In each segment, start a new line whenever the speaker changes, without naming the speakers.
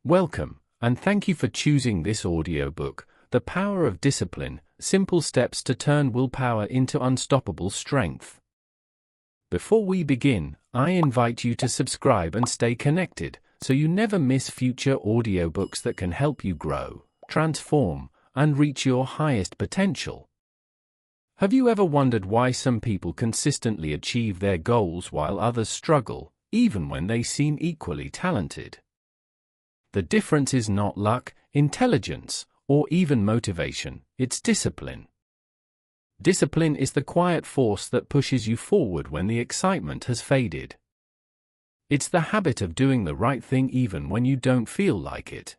Welcome, and thank you for choosing this audiobook, The Power of Discipline, Simple Steps to Turn Willpower into Unstoppable Strength. Before we begin, I invite you to subscribe and stay connected, so you never miss future audiobooks that can help you grow, transform, and reach your highest potential. Have you ever wondered why some people consistently achieve their goals while others struggle, even when they seem equally talented? The difference is not luck, intelligence, or even motivation, it's discipline. Discipline is the quiet force that pushes you forward when the excitement has faded. It's the habit of doing the right thing even when you don't feel like it.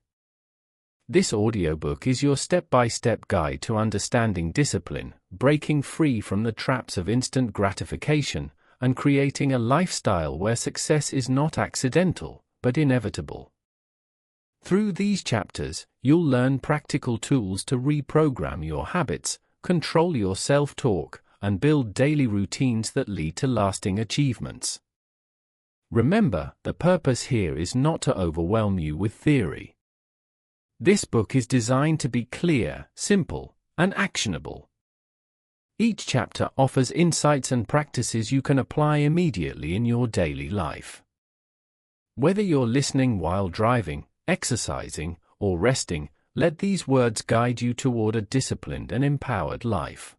This audiobook is your step-by-step guide to understanding discipline, breaking free from the traps of instant gratification, and creating a lifestyle where success is not accidental, but inevitable. Through these chapters, you'll learn practical tools to reprogram your habits, control your self-talk, and build daily routines that lead to lasting achievements. Remember, the purpose here is not to overwhelm you with theory. This book is designed to be clear, simple, and actionable. Each chapter offers insights and practices you can apply immediately in your daily life. Whether you're listening while driving, exercising, or resting, let these words guide you toward a disciplined and empowered life.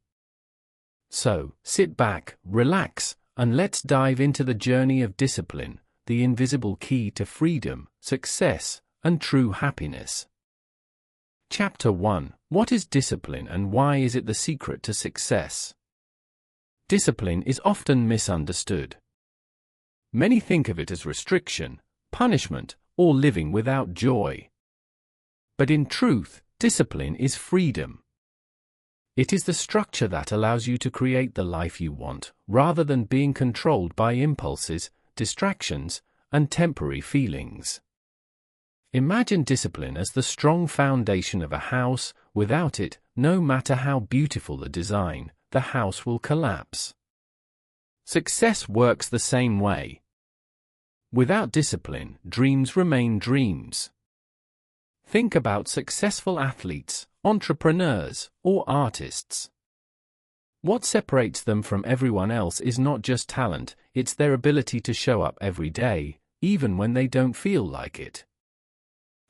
So, sit back, relax, and let's dive into the journey of discipline, the invisible key to freedom, success, and true happiness. Chapter 1: What is discipline and why is it the secret to success? Discipline is often misunderstood. Many think of it as restriction, punishment, or living without joy. But in truth, discipline is freedom. It is the structure that allows you to create the life you want, rather than being controlled by impulses, distractions, and temporary feelings. Imagine discipline as the strong foundation of a house. Without it, no matter how beautiful the design, the house will collapse. Success works the same way. Without discipline, dreams remain dreams. Think about successful athletes, entrepreneurs, or artists. What separates them from everyone else is not just talent, it's their ability to show up every day, even when they don't feel like it.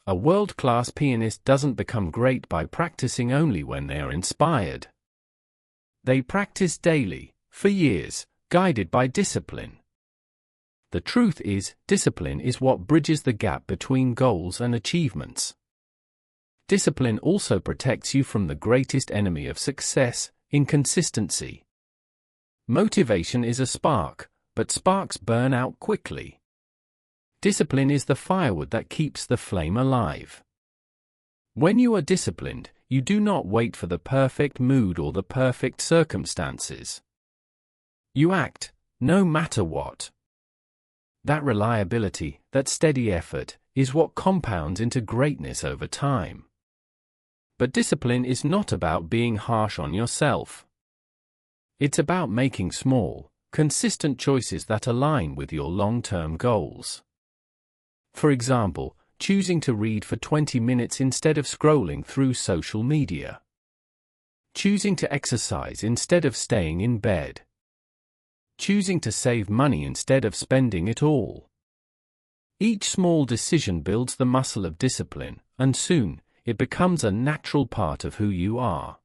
A world-class pianist doesn't become great by practicing only when they are inspired. They practice daily, for years, guided by discipline. The truth is, discipline is what bridges the gap between goals and achievements. Discipline also protects you from the greatest enemy of success, inconsistency. Motivation is a spark, but sparks burn out quickly. Discipline is the firewood that keeps the flame alive. When you are disciplined, you do not wait for the perfect mood or the perfect circumstances. You act, no matter what. That reliability, that steady effort, is what compounds into greatness over time. But discipline is not about being harsh on yourself. It's about making small, consistent choices that align with your long-term goals. For example, choosing to read for 20 minutes instead of scrolling through social media. Choosing to exercise instead of staying in bed. Choosing to save money instead of spending it all. Each small decision builds the muscle of discipline, and soon, it becomes a natural part of who you are.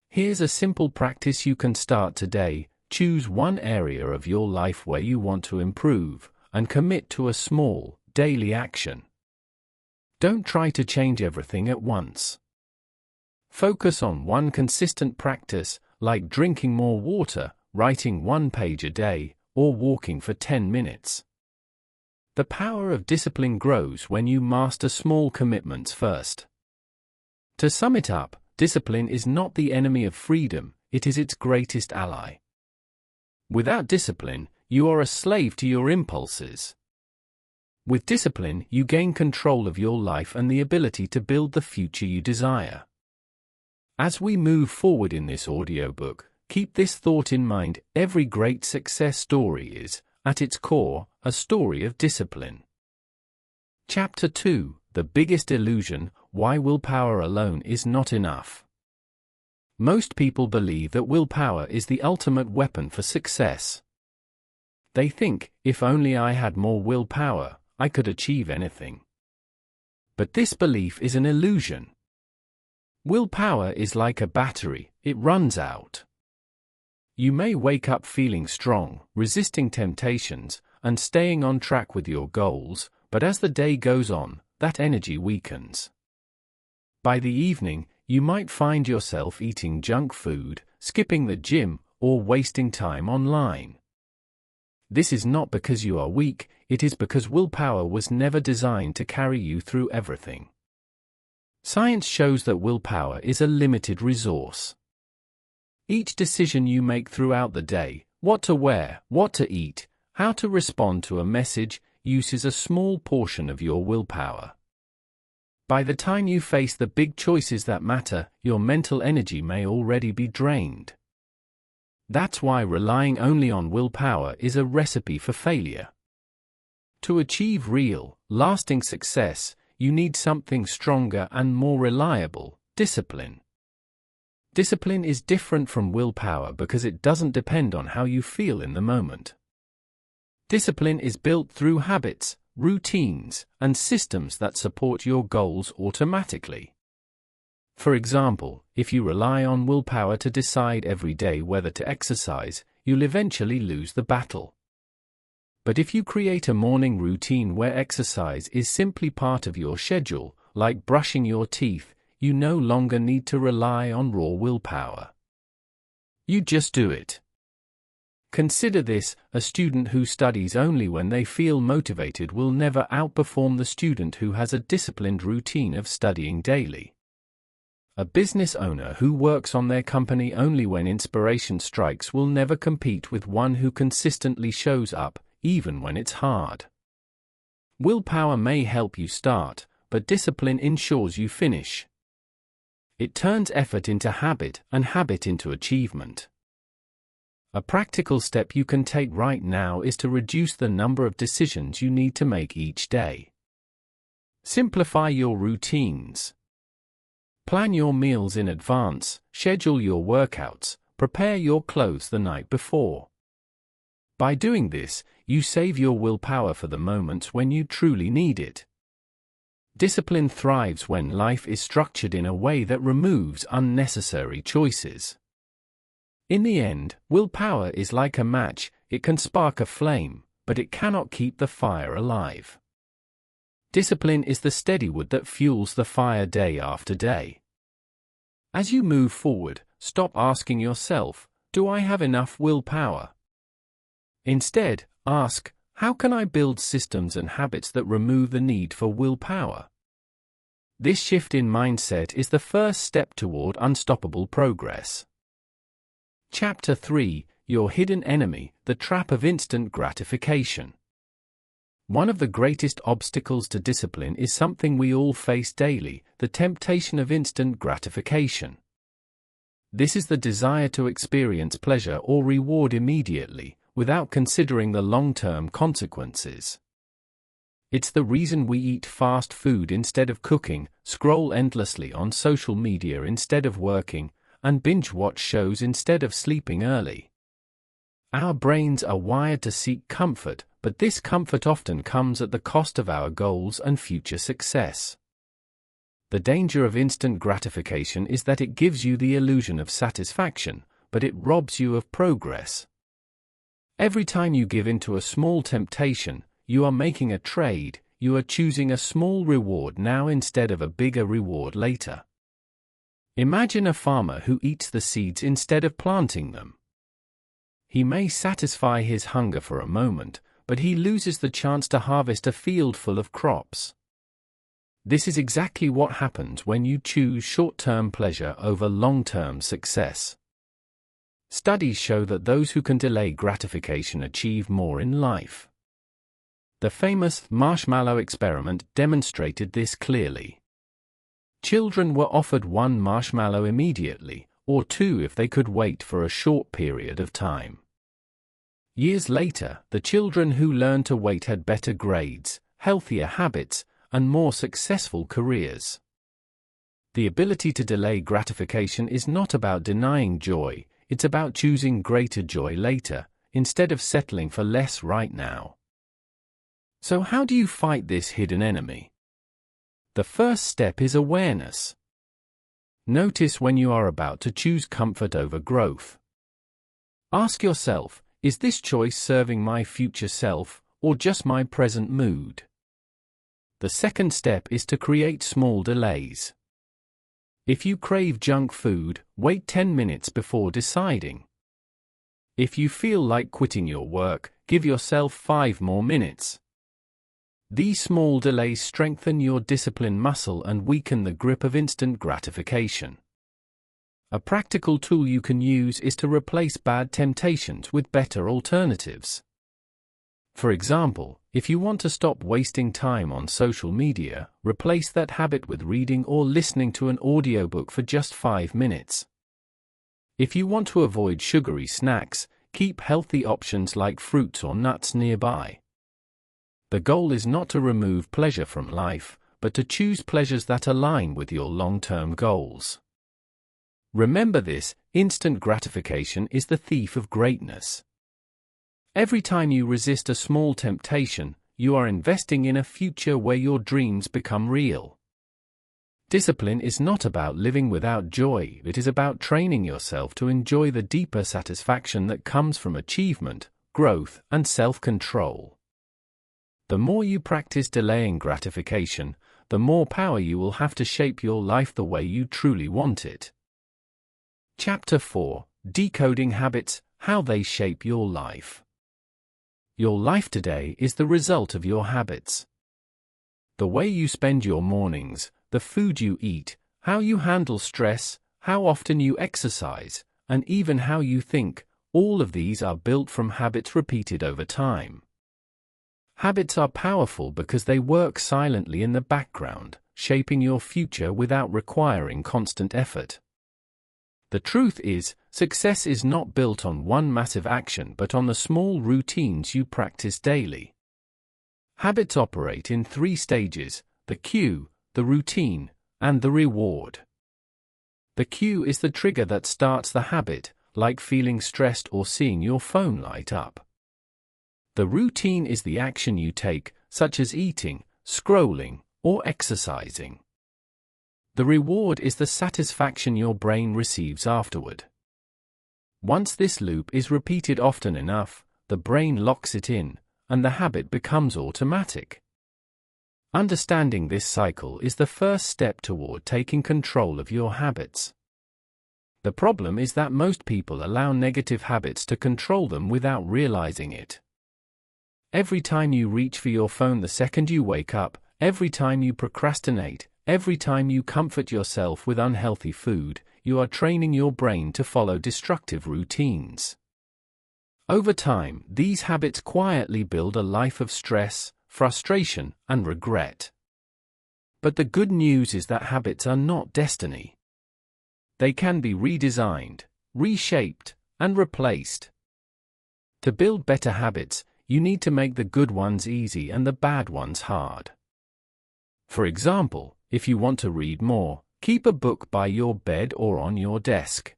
Here's a simple practice you can start today. Choose one area of your life where you want to improve, and commit to a small, daily action. Don't try to change everything at once. Focus on one consistent practice, like drinking more water, writing 1 page a day, or walking for 10 minutes. The power of discipline grows when you master small commitments first. To sum it up, discipline is not the enemy of freedom, it is its greatest ally. Without discipline, you are a slave to your impulses. With discipline, you gain control of your life and the ability to build the future you desire. As we move forward in this audiobook, keep this thought in mind: every great success story is, at its core, a story of discipline. Chapter 2: The Biggest Illusion: Why Willpower Alone is Not Enough. Most people believe that willpower is the ultimate weapon for success. They think, if only I had more willpower, I could achieve anything. But this belief is an illusion. Willpower is like a battery, it runs out. You may wake up feeling strong, resisting temptations, and staying on track with your goals, but as the day goes on, that energy weakens. By the evening, you might find yourself eating junk food, skipping the gym, or wasting time online. This is not because you are weak, it is because willpower was never designed to carry you through everything. Science shows that willpower is a limited resource. Each decision you make throughout the day, what to wear, what to eat, how to respond to a message, uses a small portion of your willpower. By the time you face the big choices that matter, your mental energy may already be drained. That's why relying only on willpower is a recipe for failure. To achieve real, lasting success, you need something stronger and more reliable: discipline. Discipline is different from willpower because it doesn't depend on how you feel in the moment. Discipline is built through habits, routines, and systems that support your goals automatically. For example, if you rely on willpower to decide every day whether to exercise, you'll eventually lose the battle. But if you create a morning routine where exercise is simply part of your schedule, like brushing your teeth, you no longer need to rely on raw willpower. You just do it. Consider this: a student who studies only when they feel motivated will never outperform the student who has a disciplined routine of studying daily. A business owner who works on their company only when inspiration strikes will never compete with one who consistently shows up, even when it's hard. Willpower may help you start, but discipline ensures you finish. It turns effort into habit, and habit into achievement. A practical step you can take right now is to reduce the number of decisions you need to make each day. Simplify your routines. Plan your meals in advance, schedule your workouts, prepare your clothes the night before. By doing this, you save your willpower for the moments when you truly need it. Discipline thrives when life is structured in a way that removes unnecessary choices. In the end, willpower is like a match: it can spark a flame, but it cannot keep the fire alive. Discipline is the steady wood that fuels the fire day after day. As you move forward, stop asking yourself, "Do I have enough willpower?" Instead, ask, "How can I build systems and habits that remove the need for willpower?" This shift in mindset is the first step toward unstoppable progress. Chapter 3: Your Hidden Enemy: The Trap of Instant Gratification. One of the greatest obstacles to discipline is something we all face daily: the temptation of instant gratification. This is the desire to experience pleasure or reward immediately, without considering the long-term consequences. It's the reason we eat fast food instead of cooking, scroll endlessly on social media instead of working, and binge-watch shows instead of sleeping early. Our brains are wired to seek comfort, but this comfort often comes at the cost of our goals and future success. The danger of instant gratification is that it gives you the illusion of satisfaction, but it robs you of progress. Every time you give in to a small temptation, you are making a trade: you are choosing a small reward now instead of a bigger reward later. Imagine a farmer who eats the seeds instead of planting them. He may satisfy his hunger for a moment, but he loses the chance to harvest a field full of crops. This is exactly what happens when you choose short-term pleasure over long-term success. Studies show that those who can delay gratification achieve more in life. The famous marshmallow experiment demonstrated this clearly. Children were offered one marshmallow immediately, or two if they could wait for a short period of time. Years later, the children who learned to wait had better grades, healthier habits, and more successful careers. The ability to delay gratification is not about denying joy, it's about choosing greater joy later, instead of settling for less right now. So how do you fight this hidden enemy? The first step is awareness. Notice when you are about to choose comfort over growth. Ask yourself, is this choice serving my future self, or just my present mood? The second step is to create small delays. If you crave junk food, wait 10 minutes before deciding. If you feel like quitting your work, give yourself 5 more minutes. These small delays strengthen your discipline muscle and weaken the grip of instant gratification. A practical tool you can use is to replace bad temptations with better alternatives. For example, if you want to stop wasting time on social media, replace that habit with reading or listening to an audiobook for just 5 minutes. If you want to avoid sugary snacks, keep healthy options like fruits or nuts nearby. The goal is not to remove pleasure from life, but to choose pleasures that align with your long-term goals. Remember this, instant gratification is the thief of greatness. Every time you resist a small temptation, you are investing in a future where your dreams become real. Discipline is not about living without joy, it is about training yourself to enjoy the deeper satisfaction that comes from achievement, growth, and self-control. The more you practice delaying gratification, the more power you will have to shape your life the way you truly want it. Chapter 4: Decoding Habits, How They Shape Your Life. Your life today is the result of your habits. The way you spend your mornings, the food you eat, how you handle stress, how often you exercise, and even how you think, all of these are built from habits repeated over time. Habits are powerful because they work silently in the background, shaping your future without requiring constant effort. The truth is, success is not built on one massive action but on the small routines you practice daily. Habits operate in 3 stages: the cue, the routine, and the reward. The cue is the trigger that starts the habit, like feeling stressed or seeing your phone light up. The routine is the action you take, such as eating, scrolling, or exercising. The reward is the satisfaction your brain receives afterward. Once this loop is repeated often enough, the brain locks it in, and the habit becomes automatic. Understanding this cycle is the first step toward taking control of your habits. The problem is that most people allow negative habits to control them without realizing it. Every time you reach for your phone the second you wake up, every time you procrastinate, every time you comfort yourself with unhealthy food, you are training your brain to follow destructive routines. Over time, these habits quietly build a life of stress, frustration, and regret. But the good news is that habits are not destiny. They can be redesigned, reshaped, and replaced. To build better habits, you need to make the good ones easy and the bad ones hard. For example, if you want to read more, keep a book by your bed or on your desk.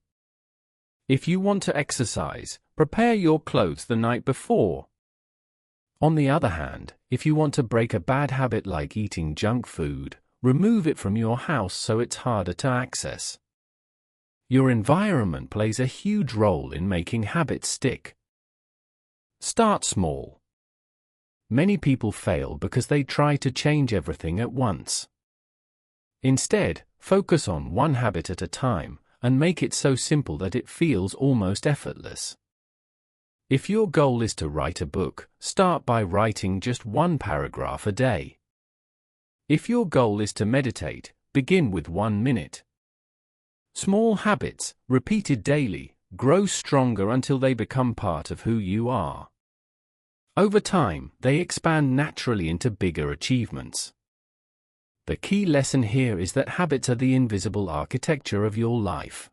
If you want to exercise, prepare your clothes the night before. On the other hand, if you want to break a bad habit like eating junk food, remove it from your house so it's harder to access. Your environment plays a huge role in making habits stick. Start small. Many people fail because they try to change everything at once. Instead, focus on one habit at a time, and make it so simple that it feels almost effortless. If your goal is to write a book, start by writing just 1 paragraph a day. If your goal is to meditate, begin with 1 minute. Small habits, repeated daily, grow stronger until they become part of who you are. Over time, they expand naturally into bigger achievements. The key lesson here is that habits are the invisible architecture of your life.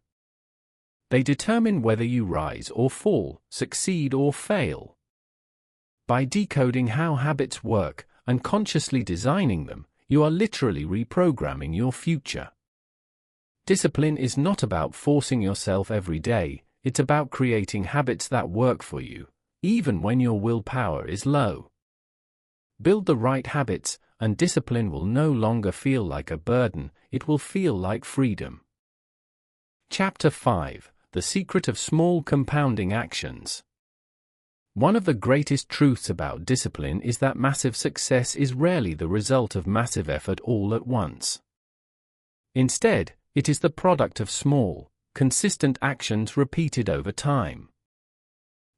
They determine whether you rise or fall, succeed or fail. By decoding how habits work and consciously designing them, you are literally reprogramming your future. Discipline is not about forcing yourself every day, it's about creating habits that work for you, even when your willpower is low. Build the right habits, and discipline will no longer feel like a burden, it will feel like freedom. Chapter 5: The Secret of Small Compounding Actions. One of the greatest truths about discipline is that massive success is rarely the result of massive effort all at once. Instead, it is the product of small, consistent actions repeated over time.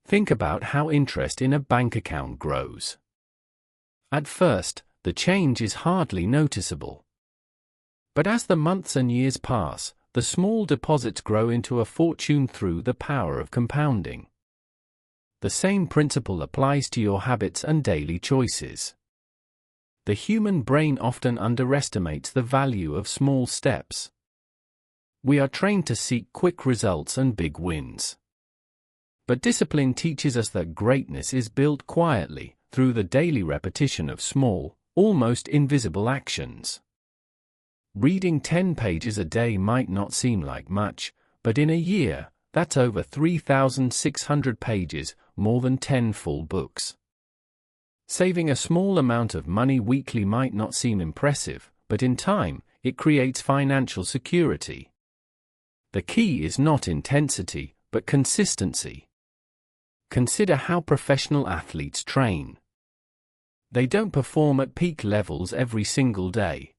Think about how interest in a bank account grows. At first, the change is hardly noticeable. But as the months and years pass, the small deposits grow into a fortune through the power of compounding. The same principle applies to your habits and daily choices. The human brain often underestimates the value of small steps. We are trained to seek quick results and big wins. But discipline teaches us that greatness is built quietly, through the daily repetition of small, almost invisible actions. Reading 10 pages a day might not seem like much, but in a year, that's over 3,600 pages, more than 10 full books. Saving a small amount of money weekly might not seem impressive, but in time, it creates financial security. The key is not intensity, but consistency. Consider how professional athletes train. They don't perform at peak levels every single day.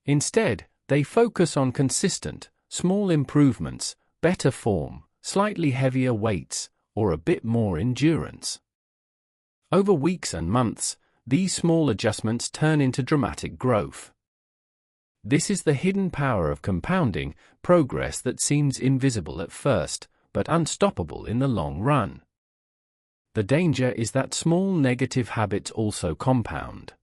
Instead, they focus on consistent, small improvements, better form, slightly heavier weights, or a bit more endurance. Over weeks and months, these small adjustments turn into dramatic growth. This is the hidden power of compounding, progress that seems invisible at first, but unstoppable in the long run. The danger is that small negative habits also compound.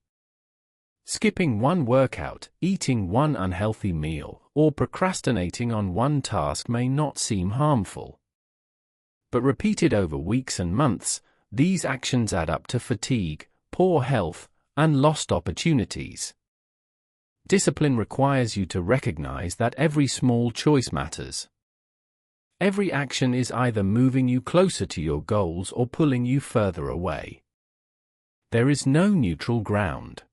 Skipping one workout, eating one unhealthy meal, or procrastinating on one task may not seem harmful. But repeated over weeks and months, these actions add up to fatigue, poor health, and lost opportunities. Discipline requires you to recognize that every small choice matters. Every action is either moving you closer to your goals or pulling you further away. There is no neutral ground.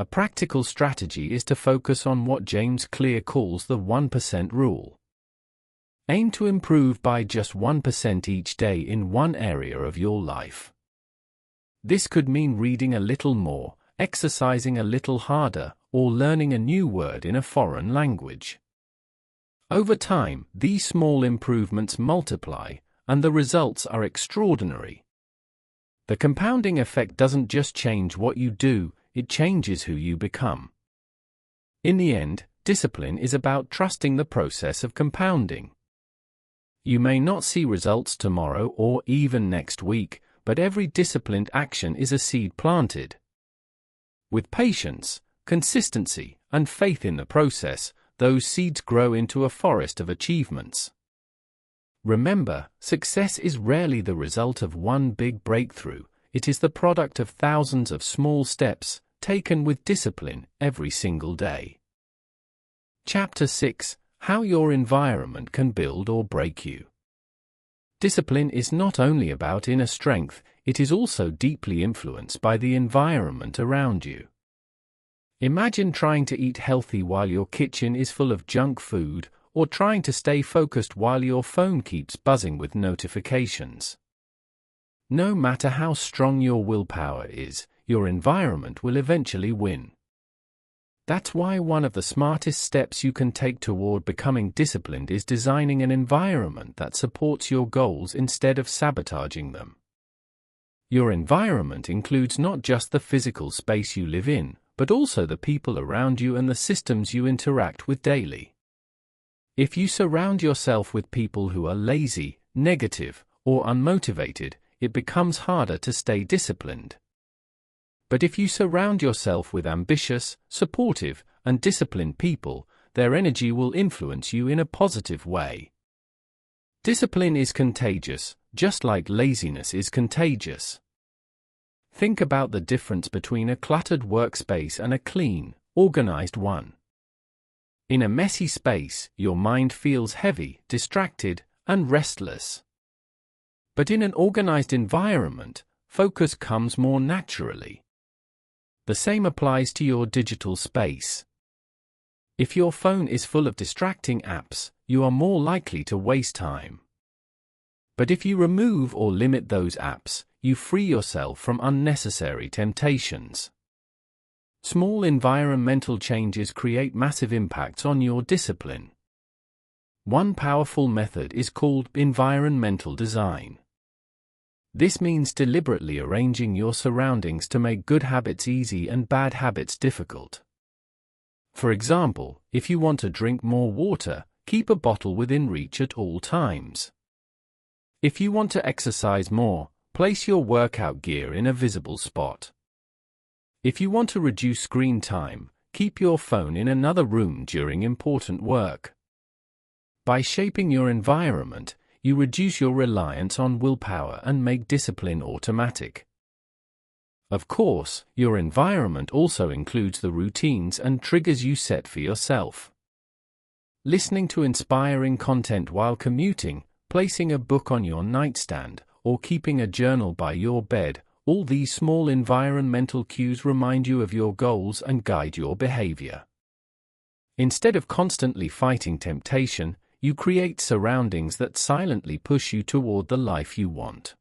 A practical strategy is to focus on what James Clear calls the 1% rule. Aim to improve by just 1% each day in one area of your life. This could mean reading a little more, exercising a little harder, or learning a new word in a foreign language. Over time, these small improvements multiply, and the results are extraordinary. The compounding effect doesn't just change what you do, it changes who you become. In the end, discipline is about trusting the process of compounding. You may not see results tomorrow or even next week, but every disciplined action is a seed planted. With patience, consistency, and faith in the process, those seeds grow into a forest of achievements. Remember, success is rarely the result of one big breakthrough, it is the product of thousands of small steps, taken with discipline, every single day. Chapter 6: How Your Environment Can Build or Break You. Discipline is not only about inner strength, it is also deeply influenced by the environment around you. Imagine trying to eat healthy while your kitchen is full of junk food, or trying to stay focused while your phone keeps buzzing with notifications. No matter how strong your willpower is, your environment will eventually win. That's why one of the smartest steps you can take toward becoming disciplined is designing an environment that supports your goals instead of sabotaging them. Your environment includes not just the physical space you live in, but also the people around you and the systems you interact with daily. If you surround yourself with people who are lazy, negative, or unmotivated, it becomes harder to stay disciplined. But if you surround yourself with ambitious, supportive, and disciplined people, their energy will influence you in a positive way. Discipline is contagious, just like laziness is contagious. Think about the difference between a cluttered workspace and a clean, organized one. In a messy space, your mind feels heavy, distracted, and restless. But in an organized environment, focus comes more naturally. The same applies to your digital space. If your phone is full of distracting apps, you are more likely to waste time. But if you remove or limit those apps, you free yourself from unnecessary temptations. Small environmental changes create massive impacts on your discipline. One powerful method is called environmental design. This means deliberately arranging your surroundings to make good habits easy and bad habits difficult. For example, if you want to drink more water, keep a bottle within reach at all times. If you want to exercise more, place your workout gear in a visible spot. If you want to reduce screen time, keep your phone in another room during important work. By shaping your environment, you reduce your reliance on willpower and make discipline automatic. Of course, your environment also includes the routines and triggers you set for yourself. Listening to inspiring content while commuting, placing a book on your nightstand, or keeping a journal by your bed, all these small environmental cues remind you of your goals and guide your behavior. Instead of constantly fighting temptation, you create surroundings that silently push you toward the life you want.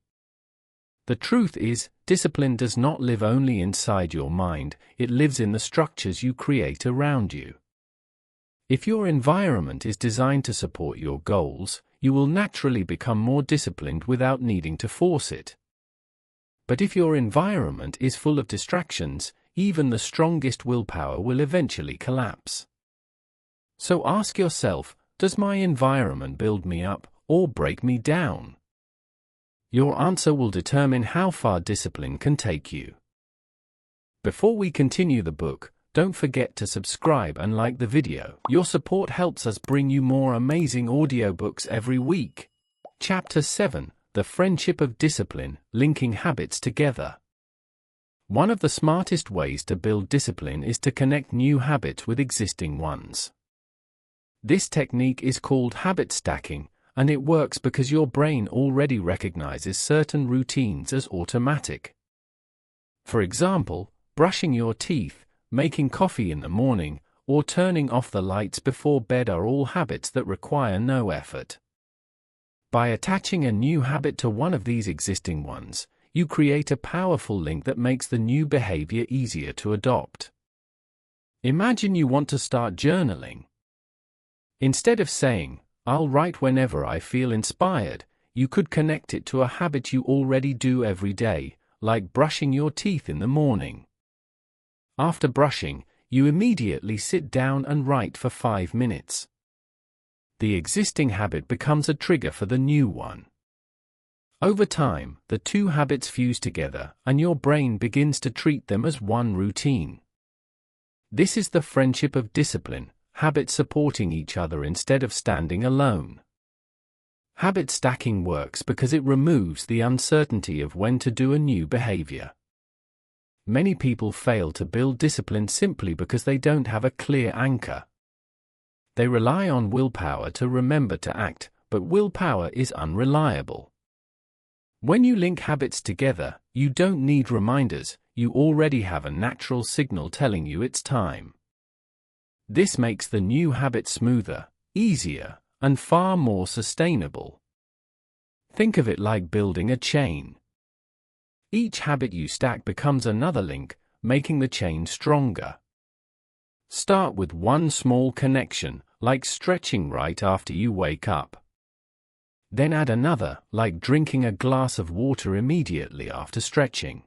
The truth is, discipline does not live only inside your mind, it lives in the structures you create around you. If your environment is designed to support your goals, you will naturally become more disciplined without needing to force it. But if your environment is full of distractions, even the strongest willpower will eventually collapse. So ask yourself, does my environment build me up or break me down? Your answer will determine how far discipline can take you. Before we continue the book, don't forget to subscribe and like the video. Your support helps us bring you more amazing audiobooks every week. Chapter 7: The Friendship of Discipline, Linking Habits Together. One of the smartest ways to build discipline is to connect new habits with existing ones. This technique is called habit stacking, and it works because your brain already recognizes certain routines as automatic. For example, brushing your teeth, making coffee in the morning, or turning off the lights before bed are all habits that require no effort. By attaching a new habit to one of these existing ones, you create a powerful link that makes the new behavior easier to adopt. Imagine you want to start journaling. Instead of saying, "I'll write whenever I feel inspired," you could connect it to a habit you already do every day, like brushing your teeth in the morning. After brushing, you immediately sit down and write for 5 minutes. The existing habit becomes a trigger for the new one. Over time, the two habits fuse together, and your brain begins to treat them as one routine. This is the friendship of discipline, habits supporting each other instead of standing alone. Habit stacking works because it removes the uncertainty of when to do a new behavior. Many people fail to build discipline simply because they don't have a clear anchor. They rely on willpower to remember to act, but willpower is unreliable. When you link habits together, you don't need reminders, you already have a natural signal telling you it's time. This makes the new habit smoother, easier, and far more sustainable. Think of it like building a chain. Each habit you stack becomes another link, making the chain stronger. Start with one small connection, like stretching right after you wake up. Then add another, like drinking a glass of water immediately after stretching.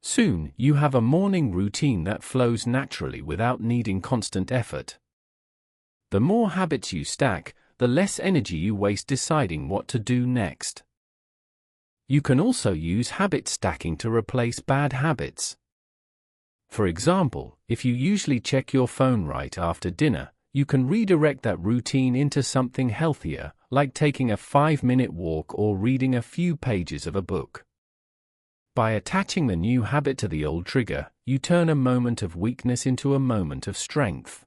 Soon, you have a morning routine that flows naturally without needing constant effort. The more habits you stack, the less energy you waste deciding what to do next. You can also use habit stacking to replace bad habits. For example, if you usually check your phone right after dinner, you can redirect that routine into something healthier, like taking a 5-minute walk or reading a few pages of a book. By attaching the new habit to the old trigger, you turn a moment of weakness into a moment of strength.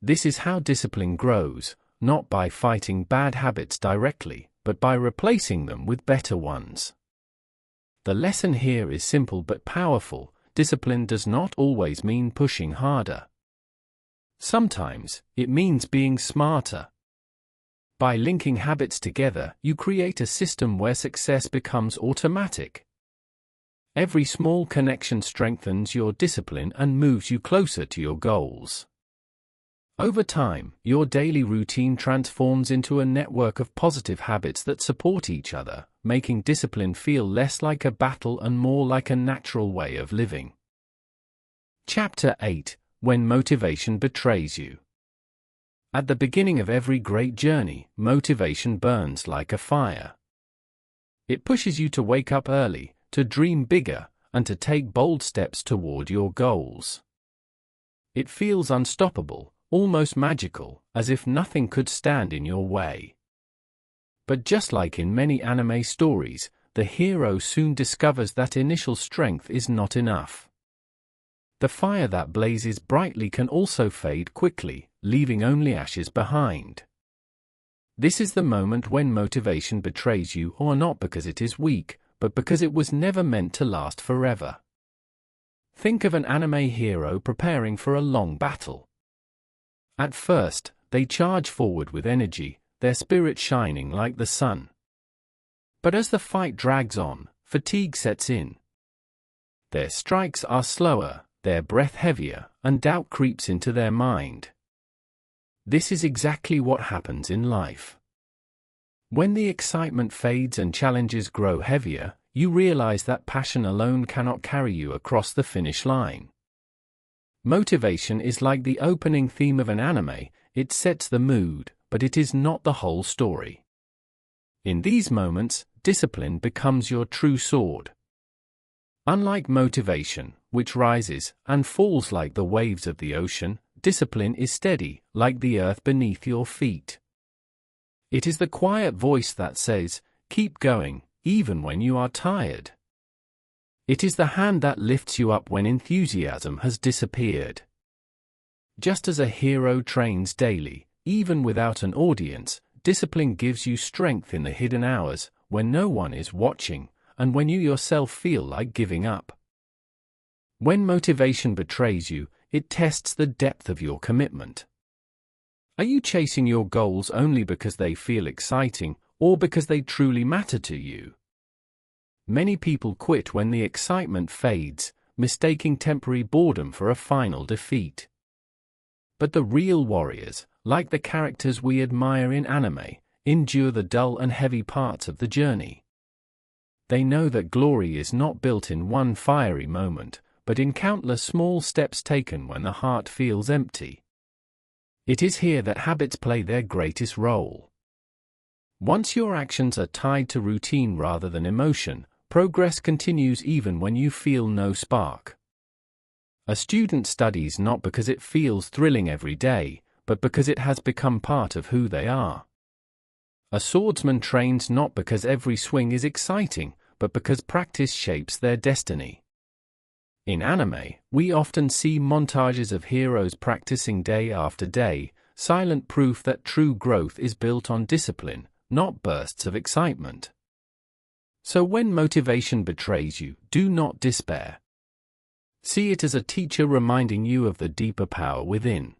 This is how discipline grows, not by fighting bad habits directly, but by replacing them with better ones. The lesson here is simple but powerful. Discipline does not always mean pushing harder. Sometimes, it means being smarter. By linking habits together, you create a system where success becomes automatic. Every small connection strengthens your discipline and moves you closer to your goals. Over time, your daily routine transforms into a network of positive habits that support each other, making discipline feel less like a battle and more like a natural way of living. Chapter 8: When Motivation Betrays You. At the beginning of every great journey, motivation burns like a fire. It pushes you to wake up early, to dream bigger, and to take bold steps toward your goals. It feels unstoppable, almost magical, as if nothing could stand in your way. But just like in many anime stories, the hero soon discovers that initial strength is not enough. The fire that blazes brightly can also fade quickly, leaving only ashes behind. This is the moment when motivation betrays you, or not because it is weak, but because it was never meant to last forever. Think of an anime hero preparing for a long battle. At first, they charge forward with energy, their spirit shining like the sun. But as the fight drags on, fatigue sets in. Their strikes are slower, their breath heavier, and doubt creeps into their mind. This is exactly what happens in life. When the excitement fades and challenges grow heavier, you realize that passion alone cannot carry you across the finish line. Motivation is like the opening theme of an anime. It sets the mood, but it is not the whole story. In these moments, discipline becomes your true sword. Unlike motivation, which rises and falls like the waves of the ocean, discipline is steady, like the earth beneath your feet. It is the quiet voice that says, "Keep going, even when you are tired." It is the hand that lifts you up when enthusiasm has disappeared. Just as a hero trains daily, even without an audience, discipline gives you strength in the hidden hours, when no one is watching, and when you yourself feel like giving up. When motivation betrays you, it tests the depth of your commitment. Are you chasing your goals only because they feel exciting, or because they truly matter to you? Many people quit when the excitement fades, mistaking temporary boredom for a final defeat. But the real warriors, like the characters we admire in anime, endure the dull and heavy parts of the journey. They know that glory is not built in one fiery moment, but in countless small steps taken when the heart feels empty. It is here that habits play their greatest role. Once your actions are tied to routine rather than emotion, progress continues even when you feel no spark. A student studies not because it feels thrilling every day, but because it has become part of who they are. A swordsman trains not because every swing is exciting, but because practice shapes their destiny. In anime, we often see montages of heroes practicing day after day, silent proof that true growth is built on discipline, not bursts of excitement. So when motivation betrays you, do not despair. See it as a teacher reminding you of the deeper power within.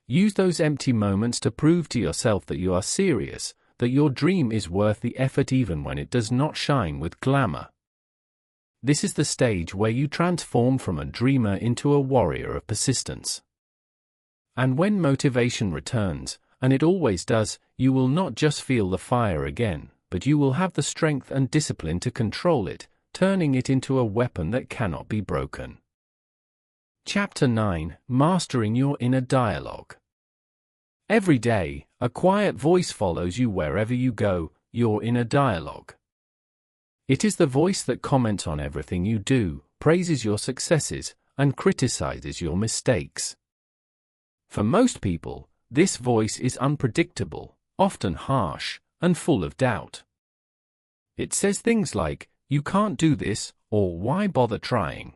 Use those empty moments to prove to yourself that you are serious, that your dream is worth the effort even when it does not shine with glamour. This is the stage where you transform from a dreamer into a warrior of persistence. And when motivation returns, and it always does, you will not just feel the fire again, but you will have the strength and discipline to control it, turning it into a weapon that cannot be broken. Chapter 9: Mastering Your Inner Dialogue. Every day, a quiet voice follows you wherever you go, your inner dialogue. It is the voice that comments on everything you do, praises your successes, and criticizes your mistakes. For most people, this voice is unpredictable, often harsh, and full of doubt. It says things like, "You can't do this," or "Why bother trying?"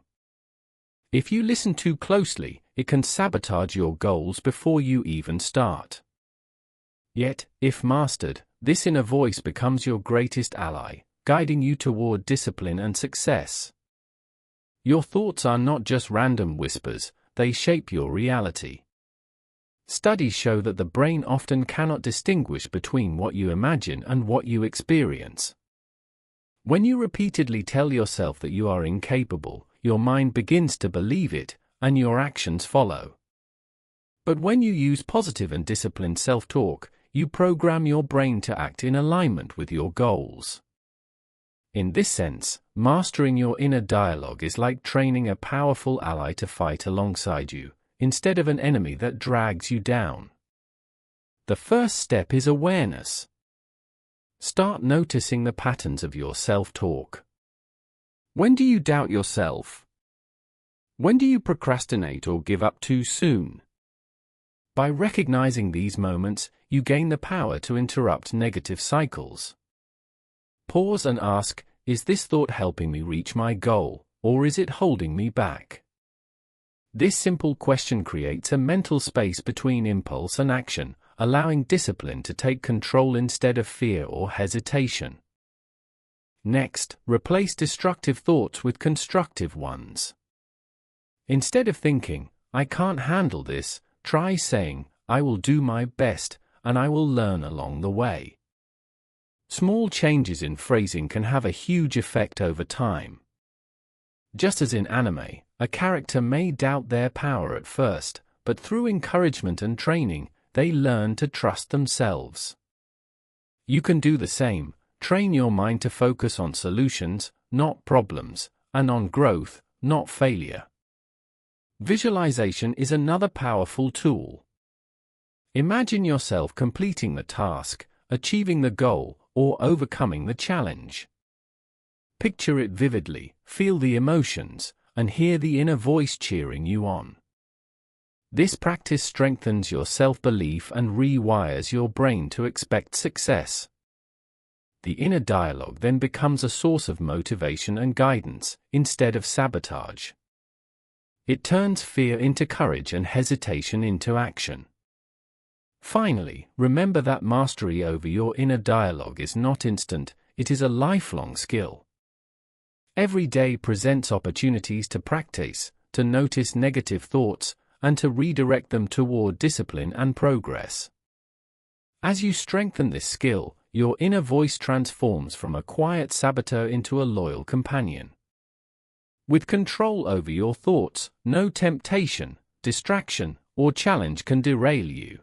If you listen too closely, it can sabotage your goals before you even start. Yet, if mastered, this inner voice becomes your greatest ally, guiding you toward discipline and success. Your thoughts are not just random whispers, they shape your reality. Studies show that the brain often cannot distinguish between what you imagine and what you experience. When you repeatedly tell yourself that you are incapable, your mind begins to believe it, and your actions follow. But when you use positive and disciplined self-talk, you program your brain to act in alignment with your goals. In this sense, mastering your inner dialogue is like training a powerful ally to fight alongside you, instead of an enemy that drags you down. The first step is awareness. Start noticing the patterns of your self-talk. When do you doubt yourself? When do you procrastinate or give up too soon? By recognizing these moments, you gain the power to interrupt negative cycles. Pause and ask, is this thought helping me reach my goal, or is it holding me back? This simple question creates a mental space between impulse and action, allowing discipline to take control instead of fear or hesitation. Next, replace destructive thoughts with constructive ones. Instead of thinking, "I can't handle this," try saying, "I will do my best, and I will learn along the way." Small changes in phrasing can have a huge effect over time. Just as in anime, a character may doubt their power at first, but through encouragement and training, they learn to trust themselves. You can do the same. Train your mind to focus on solutions, not problems, and on growth, not failure. Visualization is another powerful tool. Imagine yourself completing the task, achieving the goal, or overcoming the challenge. Picture it vividly, feel the emotions, and hear the inner voice cheering you on. This practice strengthens your self-belief and rewires your brain to expect success. The inner dialogue then becomes a source of motivation and guidance, instead of sabotage. It turns fear into courage and hesitation into action. Finally, remember that mastery over your inner dialogue is not instant, it is a lifelong skill. Every day presents opportunities to practice, to notice negative thoughts, and to redirect them toward discipline and progress. As you strengthen this skill, your inner voice transforms from a quiet saboteur into a loyal companion. With control over your thoughts, no temptation, distraction, or challenge can derail you.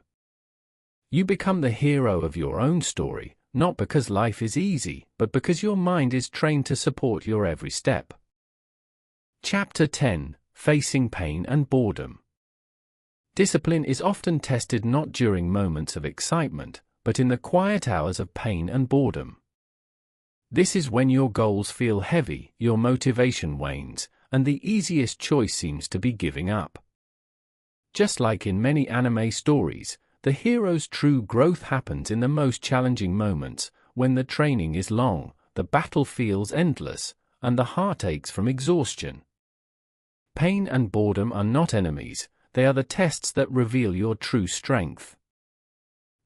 You become the hero of your own story, not because life is easy, but because your mind is trained to support your every step. Chapter 10: Facing Pain and Boredom. Discipline is often tested not during moments of excitement, but in the quiet hours of pain and boredom. This is when your goals feel heavy, your motivation wanes, and the easiest choice seems to be giving up. Just like in many anime stories, the hero's true growth happens in the most challenging moments, when the training is long, the battle feels endless, and the heart aches from exhaustion. Pain and boredom are not enemies, they are the tests that reveal your true strength.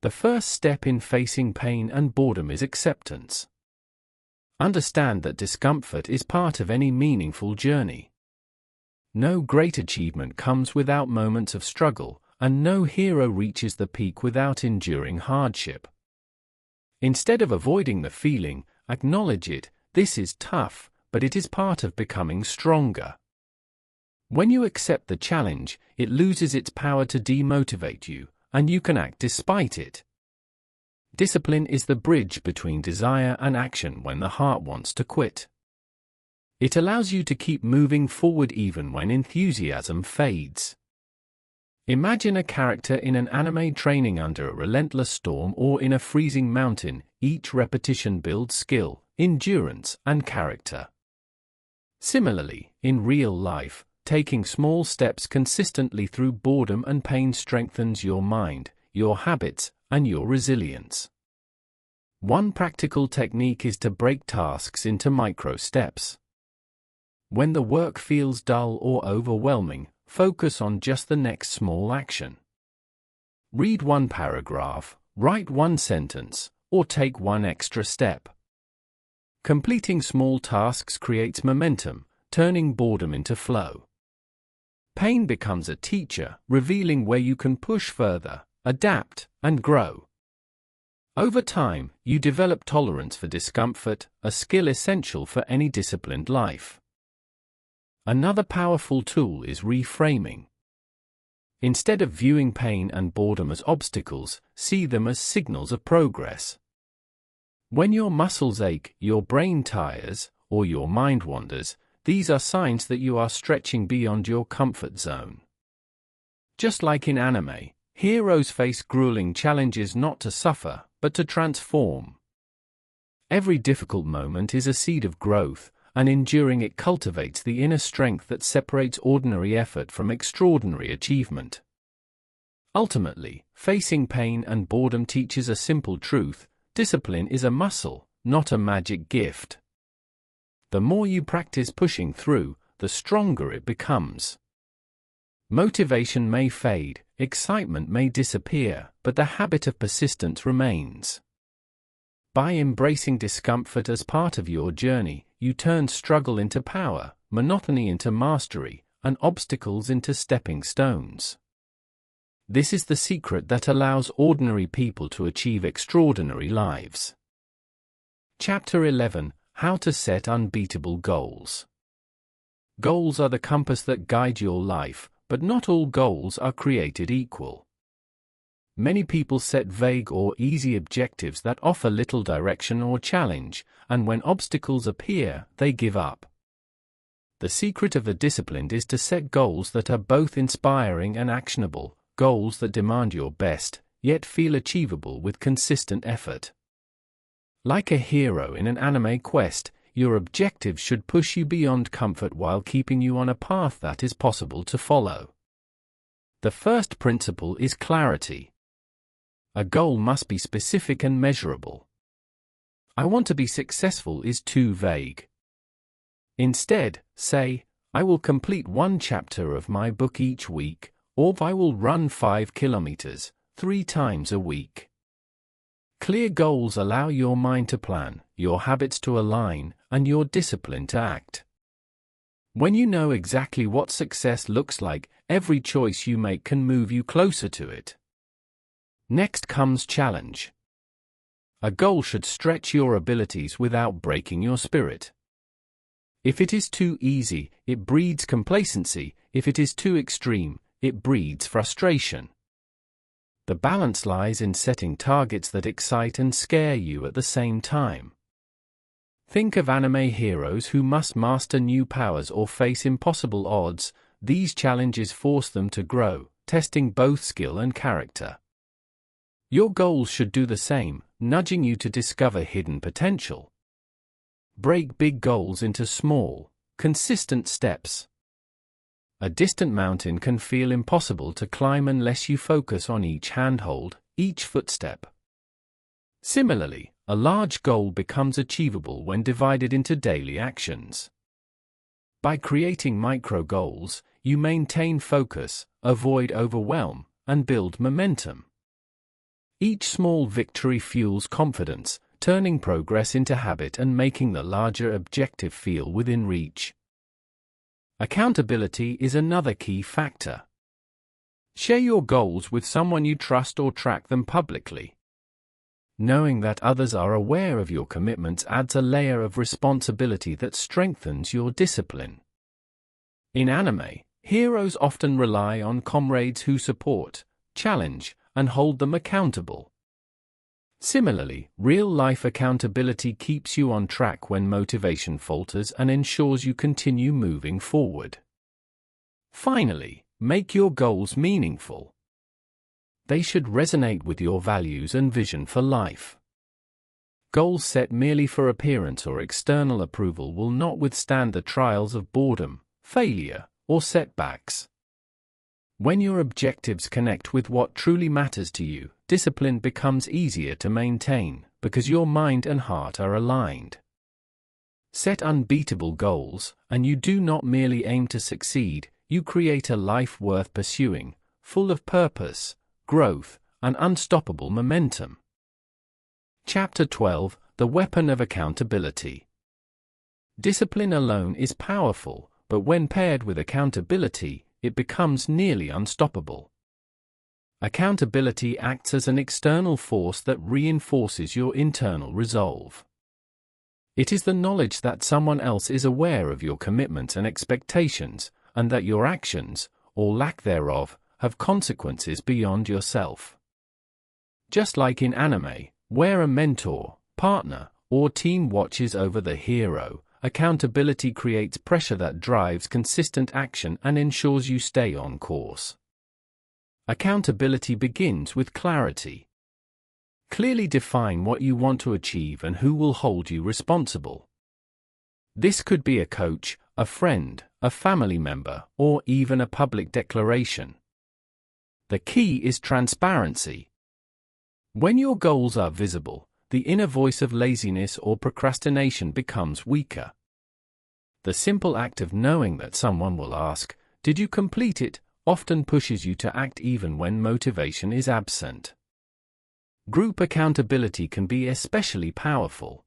The first step in facing pain and boredom is acceptance. Understand that discomfort is part of any meaningful journey. No great achievement comes without moments of struggle, and no hero reaches the peak without enduring hardship. Instead of avoiding the feeling, acknowledge it. This is tough, but it is part of becoming stronger. When you accept the challenge, it loses its power to demotivate you, and you can act despite it. Discipline is the bridge between desire and action when the heart wants to quit. It allows you to keep moving forward even when enthusiasm fades. Imagine a character in an anime training under a relentless storm or in a freezing mountain. Each repetition builds skill, endurance, and character. Similarly, in real life, taking small steps consistently through boredom and pain strengthens your mind, your habits, and your resilience. One practical technique is to break tasks into micro steps. When the work feels dull or overwhelming, focus on just the next small action. Read one paragraph, write one sentence, or take one extra step. Completing small tasks creates momentum, turning boredom into flow. Pain becomes a teacher, revealing where you can push further, adapt, and grow. Over time, you develop tolerance for discomfort, a skill essential for any disciplined life. Another powerful tool is reframing. Instead of viewing pain and boredom as obstacles, see them as signals of progress. When your muscles ache, your brain tires, or your mind wanders, these are signs that you are stretching beyond your comfort zone. Just like in anime, heroes face grueling challenges not to suffer, but to transform. Every difficult moment is a seed of growth, and enduring it cultivates the inner strength that separates ordinary effort from extraordinary achievement. Ultimately, facing pain and boredom teaches a simple truth: discipline is a muscle, not a magic gift. The more you practice pushing through, the stronger it becomes. Motivation may fade, excitement may disappear, but the habit of persistence remains. By embracing discomfort as part of your journey, you turn struggle into power, monotony into mastery, and obstacles into stepping stones. This is the secret that allows ordinary people to achieve extraordinary lives. Chapter 11: How to Set Unbeatable Goals. Goals are the compass that guide your life, but not all goals are created equal. Many people set vague or easy objectives that offer little direction or challenge, and when obstacles appear, they give up. The secret of the disciplined is to set goals that are both inspiring and actionable, goals that demand your best, yet feel achievable with consistent effort. Like a hero in an anime quest, your objectives should push you beyond comfort while keeping you on a path that is possible to follow. The first principle is clarity. A goal must be specific and measurable. "I want to be successful" is too vague. Instead, say, "I will complete one chapter of my book each week," or "I will run 5 kilometers, 3 times a week." Clear goals allow your mind to plan, your habits to align, and your discipline to act. When you know exactly what success looks like, every choice you make can move you closer to it. Next comes challenge. A goal should stretch your abilities without breaking your spirit. If it is too easy, it breeds complacency. If it is too extreme, it breeds frustration. The balance lies in setting targets that excite and scare you at the same time. Think of anime heroes who must master new powers or face impossible odds. These challenges force them to grow, testing both skill and character. Your goals should do the same, nudging you to discover hidden potential. Break big goals into small, consistent steps. A distant mountain can feel impossible to climb unless you focus on each handhold, each footstep. Similarly, a large goal becomes achievable when divided into daily actions. By creating micro goals, you maintain focus, avoid overwhelm, and build momentum. Each small victory fuels confidence, turning progress into habit and making the larger objective feel within reach. Accountability is another key factor. Share your goals with someone you trust or track them publicly. Knowing that others are aware of your commitments adds a layer of responsibility that strengthens your discipline. In anime, heroes often rely on comrades who support, challenge, and hold them accountable. Similarly, real-life accountability keeps you on track when motivation falters and ensures you continue moving forward. Finally, make your goals meaningful. They should resonate with your values and vision for life. Goals set merely for appearance or external approval will not withstand the trials of boredom, failure, or setbacks. When your objectives connect with what truly matters to you, discipline becomes easier to maintain, because your mind and heart are aligned. Set unbeatable goals, and you do not merely aim to succeed, you create a life worth pursuing, full of purpose, growth, and unstoppable momentum. Chapter 12: The Weapon of Accountability. Discipline alone is powerful, but when paired with accountability, it becomes nearly unstoppable. Accountability acts as an external force that reinforces your internal resolve. It is the knowledge that someone else is aware of your commitments and expectations, and that your actions, or lack thereof, have consequences beyond yourself. Just like in anime, where a mentor, partner, or team watches over the hero, accountability creates pressure that drives consistent action and ensures you stay on course. Accountability begins with clarity. Clearly define what you want to achieve and who will hold you responsible. This could be a coach, a friend, a family member, or even a public declaration. The key is transparency. When your goals are visible, the inner voice of laziness or procrastination becomes weaker. The simple act of knowing that someone will ask, "Did you complete it?" often pushes you to act even when motivation is absent. Group accountability can be especially powerful.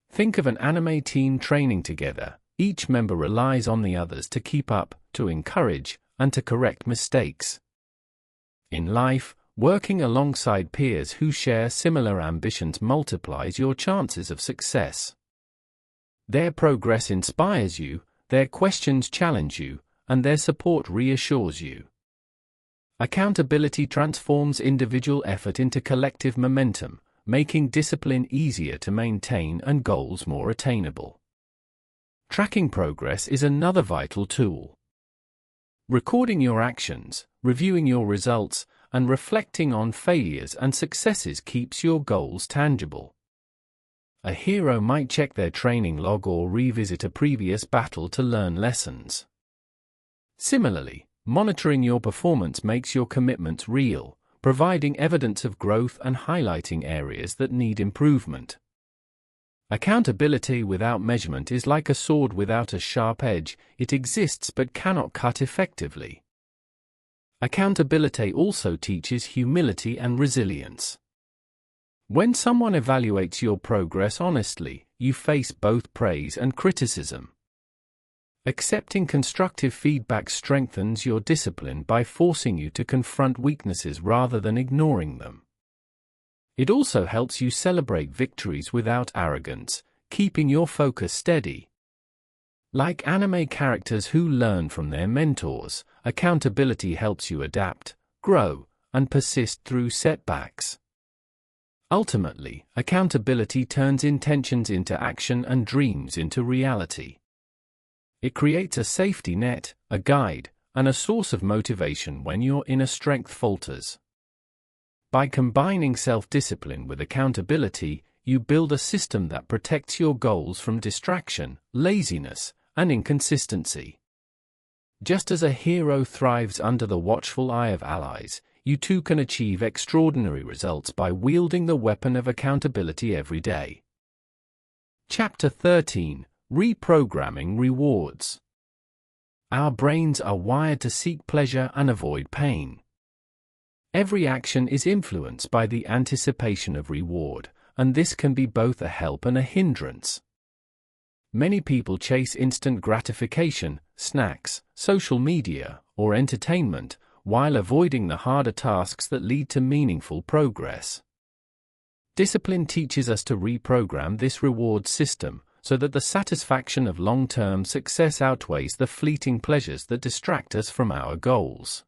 Think of an anime team training together. Each member relies on the others to keep up, to encourage, and to correct mistakes. In life, working alongside peers who share similar ambitions multiplies your chances of success. Their progress inspires you, their questions challenge you, and their support reassures you. Accountability transforms individual effort into collective momentum, making discipline easier to maintain and goals more attainable. Tracking progress is another vital tool. Recording your actions, reviewing your results, and reflecting on failures and successes keeps your goals tangible. A hero might check their training log or revisit a previous battle to learn lessons. Similarly, monitoring your performance makes your commitments real, providing evidence of growth and highlighting areas that need improvement. Accountability without measurement is like a sword without a sharp edge. It exists but cannot cut effectively. Accountability also teaches humility and resilience. When someone evaluates your progress honestly, you face both praise and criticism. Accepting constructive feedback strengthens your discipline by forcing you to confront weaknesses rather than ignoring them. It also helps you celebrate victories without arrogance, keeping your focus steady. Like anime characters who learn from their mentors, accountability helps you adapt, grow, and persist through setbacks. Ultimately, accountability turns intentions into action and dreams into reality. It creates a safety net, a guide, and a source of motivation when your inner strength falters. By combining self-discipline with accountability, you build a system that protects your goals from distraction, laziness, and inconsistency. Just as a hero thrives under the watchful eye of allies, you too can achieve extraordinary results by wielding the weapon of accountability every day. Chapter 13: Reprogramming Rewards. Our brains are wired to seek pleasure and avoid pain. Every action is influenced by the anticipation of reward, and this can be both a help and a hindrance. Many people chase instant gratification, snacks, social media, or entertainment, while avoiding the harder tasks that lead to meaningful progress. Discipline teaches us to reprogram this reward system, so that the satisfaction of long-term success outweighs the fleeting pleasures that distract us from our goals.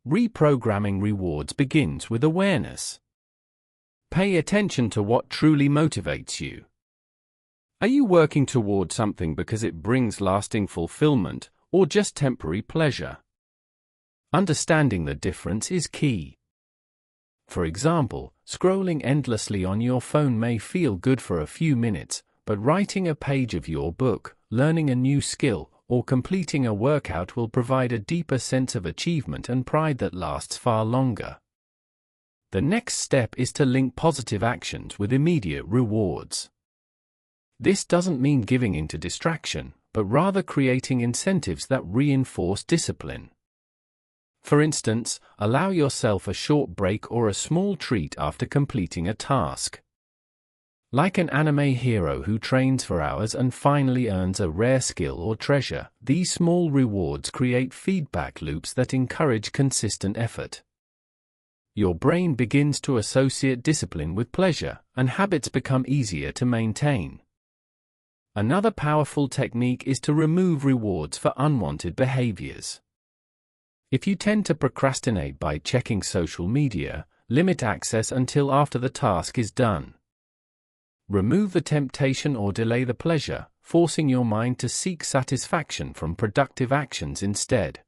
Reprogramming rewards begins with awareness. Pay attention to what truly motivates you. Are you working toward something because it brings lasting fulfillment, or just temporary pleasure? Understanding the difference is key. For example, scrolling endlessly on your phone may feel good for a few minutes, but writing a page of your book, learning a new skill, or completing a workout will provide a deeper sense of achievement and pride that lasts far longer. The next step is to link positive actions with immediate rewards. This doesn't mean giving in to distraction, but rather creating incentives that reinforce discipline. For instance, allow yourself a short break or a small treat after completing a task. Like an anime hero who trains for hours and finally earns a rare skill or treasure, these small rewards create feedback loops that encourage consistent effort. Your brain begins to associate discipline with pleasure, and habits become easier to maintain. Another powerful technique is to remove rewards for unwanted behaviors. If you tend to procrastinate by checking social media, limit access until after the task is done. Remove the temptation or delay the pleasure, forcing your mind to seek satisfaction from productive actions instead.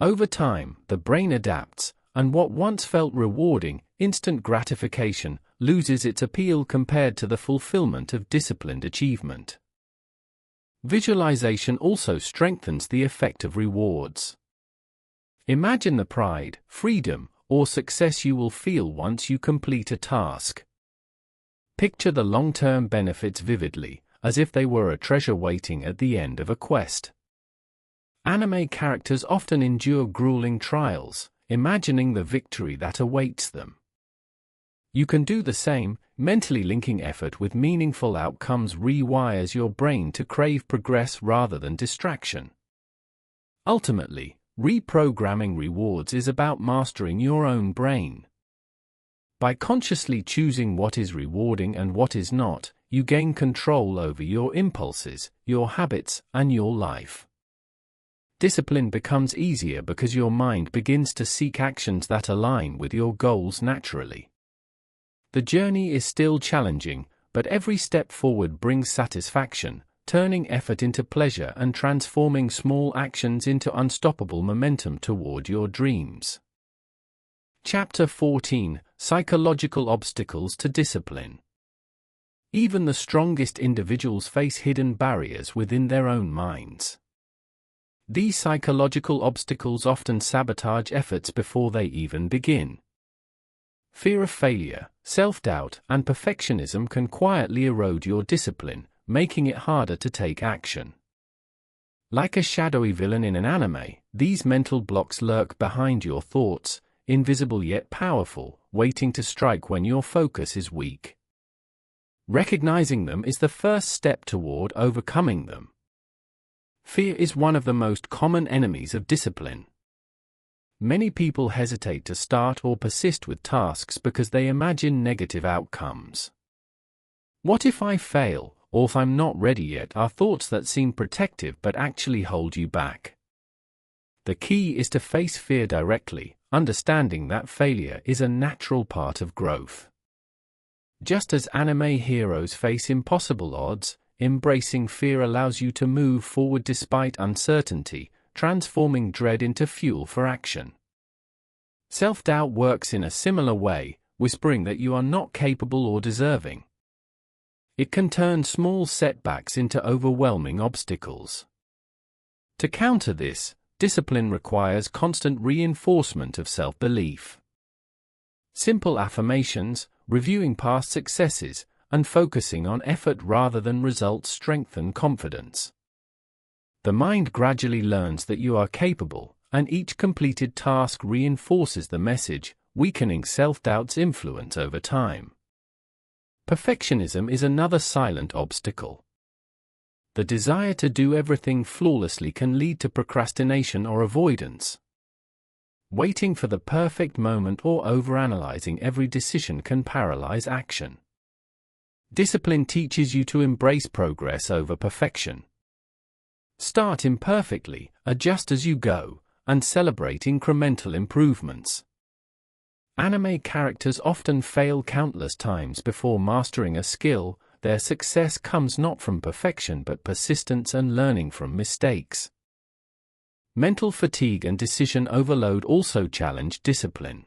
Over time, the brain adapts, and what once felt rewarding, instant gratification, loses its appeal compared to the fulfillment of disciplined achievement. Visualization also strengthens the effect of rewards. Imagine the pride, freedom, or success you will feel once you complete a task. Picture the long-term benefits vividly, as if they were a treasure waiting at the end of a quest. Anime characters often endure grueling trials, imagining the victory that awaits them. You can do the same. Mentally linking effort with meaningful outcomes rewires your brain to crave progress rather than distraction. Ultimately, reprogramming rewards is about mastering your own brain. By consciously choosing what is rewarding and what is not, you gain control over your impulses, your habits, and your life. Discipline becomes easier because your mind begins to seek actions that align with your goals naturally. The journey is still challenging, but every step forward brings satisfaction, turning effort into pleasure and transforming small actions into unstoppable momentum toward your dreams. Chapter 14: Psychological Obstacles to Discipline. Even the strongest individuals face hidden barriers within their own minds. These psychological obstacles often sabotage efforts before they even begin. Fear of failure, self-doubt, and perfectionism can quietly erode your discipline, making it harder to take action. Like a shadowy villain in an anime, these mental blocks lurk behind your thoughts, invisible yet powerful, waiting to strike when your focus is weak. Recognizing them is the first step toward overcoming them. Fear is one of the most common enemies of discipline. Many people hesitate to start or persist with tasks because they imagine negative outcomes. What if I fail, or if I'm not ready yet, are thoughts that seem protective but actually hold you back. The key is to face fear directly, understanding that failure is a natural part of growth. Just as anime heroes face impossible odds, embracing fear allows you to move forward despite uncertainty, transforming dread into fuel for action. Self-doubt works in a similar way, whispering that you are not capable or deserving. It can turn small setbacks into overwhelming obstacles. To counter this, discipline requires constant reinforcement of self-belief. Simple affirmations, reviewing past successes, and focusing on effort rather than results strengthen confidence. The mind gradually learns that you are capable, and each completed task reinforces the message, weakening self-doubt's influence over time. Perfectionism is another silent obstacle. The desire to do everything flawlessly can lead to procrastination or avoidance. Waiting for the perfect moment or overanalyzing every decision can paralyze action. Discipline teaches you to embrace progress over perfection. Start imperfectly, adjust as you go, and celebrate incremental improvements. Anime characters often fail countless times before mastering a skill. Their success comes not from perfection but persistence and learning from mistakes. Mental fatigue and decision overload also challenge discipline.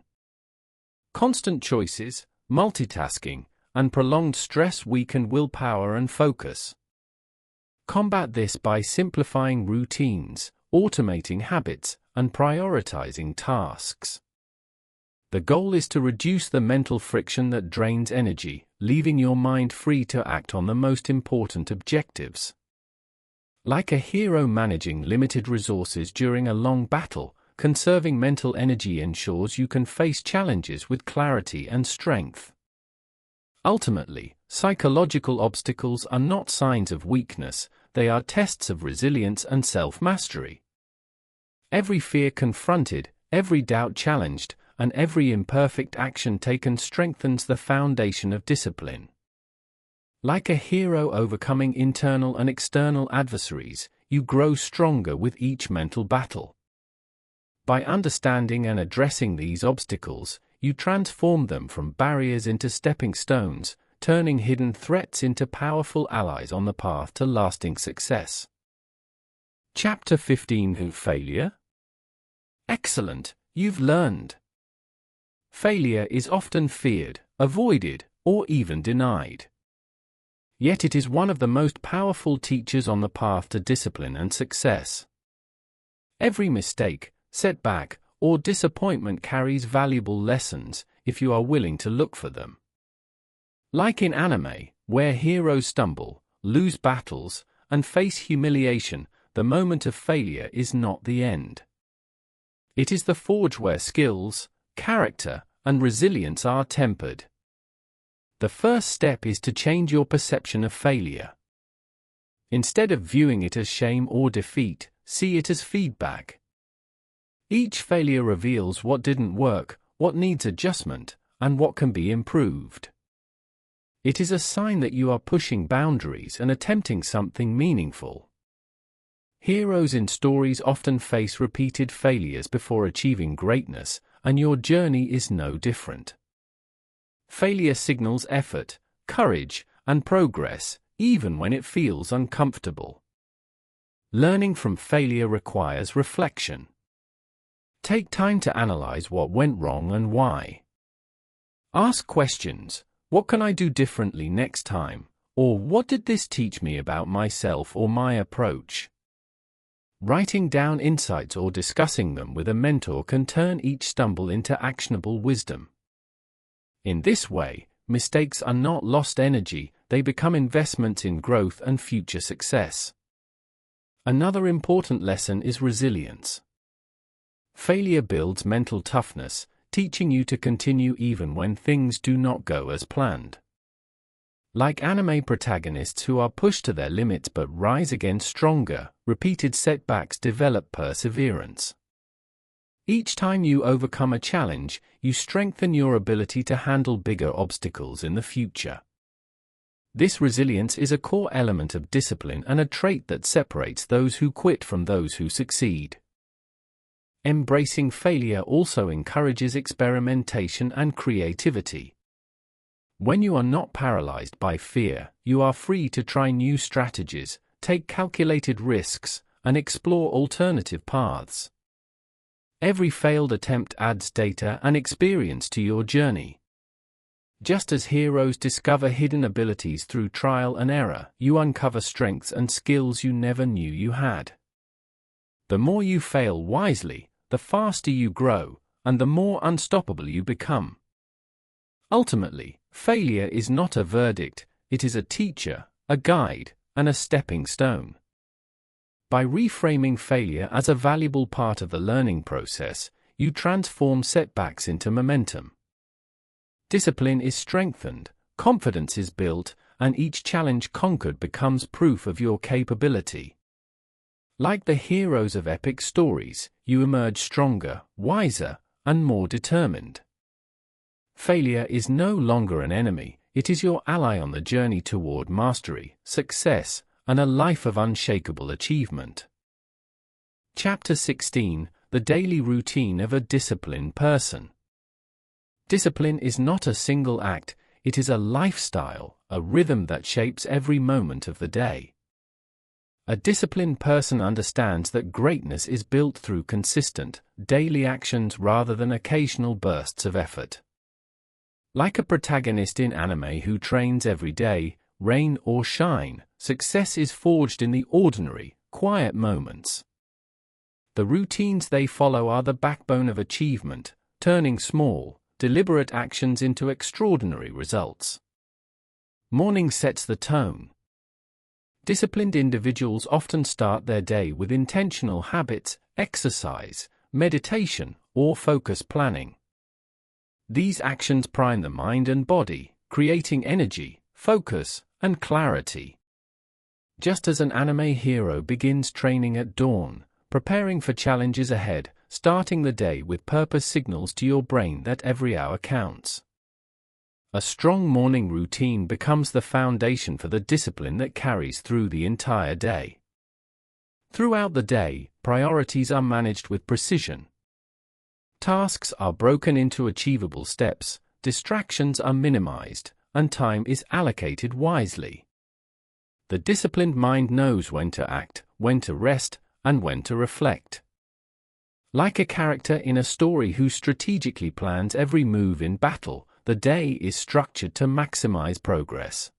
Constant choices, multitasking, and prolonged stress weaken willpower and focus. Combat this by simplifying routines, automating habits, and prioritizing tasks. The goal is to reduce the mental friction that drains energy, leaving your mind free to act on the most important objectives. Like a hero managing limited resources during a long battle, conserving mental energy ensures you can face challenges with clarity and strength. Ultimately, psychological obstacles are not signs of weakness, they are tests of resilience and self-mastery. Every fear confronted, every doubt challenged, and every imperfect action taken strengthens the foundation of discipline. Like a hero overcoming internal and external adversaries, you grow stronger with each mental battle. By understanding and addressing these obstacles, you transform them from barriers into stepping stones, turning hidden threats into powerful allies on the path to lasting success. Chapter 15: Failure? Excellent, you've learned. Failure is often feared, avoided, or even denied. Yet it is one of the most powerful teachers on the path to discipline and success. Every mistake, setback, or disappointment carries valuable lessons if you are willing to look for them. Like in anime, where heroes stumble, lose battles, and face humiliation, the moment of failure is not the end. It is the forge where skills, character, and resilience are tempered. The first step is to change your perception of failure. Instead of viewing it as shame or defeat, see it as feedback. Each failure reveals what didn't work, what needs adjustment, and what can be improved. It is a sign that you are pushing boundaries and attempting something meaningful. Heroes in stories often face repeated failures before achieving greatness, and your journey is no different. Failure signals effort, courage, and progress, even when it feels uncomfortable. Learning from failure requires reflection. Take time to analyze what went wrong and why. Ask questions: what can I do differently next time? Or what did this teach me about myself or my approach? Writing down insights or discussing them with a mentor can turn each stumble into actionable wisdom. In this way, mistakes are not lost energy, they become investments in growth and future success. Another important lesson is resilience. Failure builds mental toughness, teaching you to continue even when things do not go as planned. Like anime protagonists who are pushed to their limits but rise again stronger, repeated setbacks develop perseverance. Each time you overcome a challenge, you strengthen your ability to handle bigger obstacles in the future. This resilience is a core element of discipline and a trait that separates those who quit from those who succeed. Embracing failure also encourages experimentation and creativity. When you are not paralyzed by fear, you are free to try new strategies, take calculated risks, and explore alternative paths. Every failed attempt adds data and experience to your journey. Just as heroes discover hidden abilities through trial and error, you uncover strengths and skills you never knew you had. The more you fail wisely, the faster you grow, and the more unstoppable you become. Ultimately, failure is not a verdict, it is a teacher, a guide, and a stepping stone. By reframing failure as a valuable part of the learning process, you transform setbacks into momentum. Discipline is strengthened, confidence is built, and each challenge conquered becomes proof of your capability. Like the heroes of epic stories, you emerge stronger, wiser, and more determined. Failure is no longer an enemy, it is your ally on the journey toward mastery, success, and a life of unshakable achievement. Chapter 16: The Daily Routine of a Disciplined Person. Discipline is not a single act, it is a lifestyle, a rhythm that shapes every moment of the day. A disciplined person understands that greatness is built through consistent, daily actions rather than occasional bursts of effort. Like a protagonist in anime who trains every day, rain or shine, success is forged in the ordinary, quiet moments. The routines they follow are the backbone of achievement, turning small, deliberate actions into extraordinary results. Morning sets the tone. Disciplined individuals often start their day with intentional habits, exercise, meditation, or focus planning. These actions prime the mind and body, creating energy, focus, and clarity. Just as an anime hero begins training at dawn, preparing for challenges ahead, starting the day with purpose signals to your brain that every hour counts. A strong morning routine becomes the foundation for the discipline that carries through the entire day. Throughout the day, priorities are managed with precision. Tasks are broken into achievable steps, distractions are minimized, and time is allocated wisely. The disciplined mind knows when to act, when to rest, and when to reflect. Like a character in a story who strategically plans every move in battle, the day is structured to maximize progress.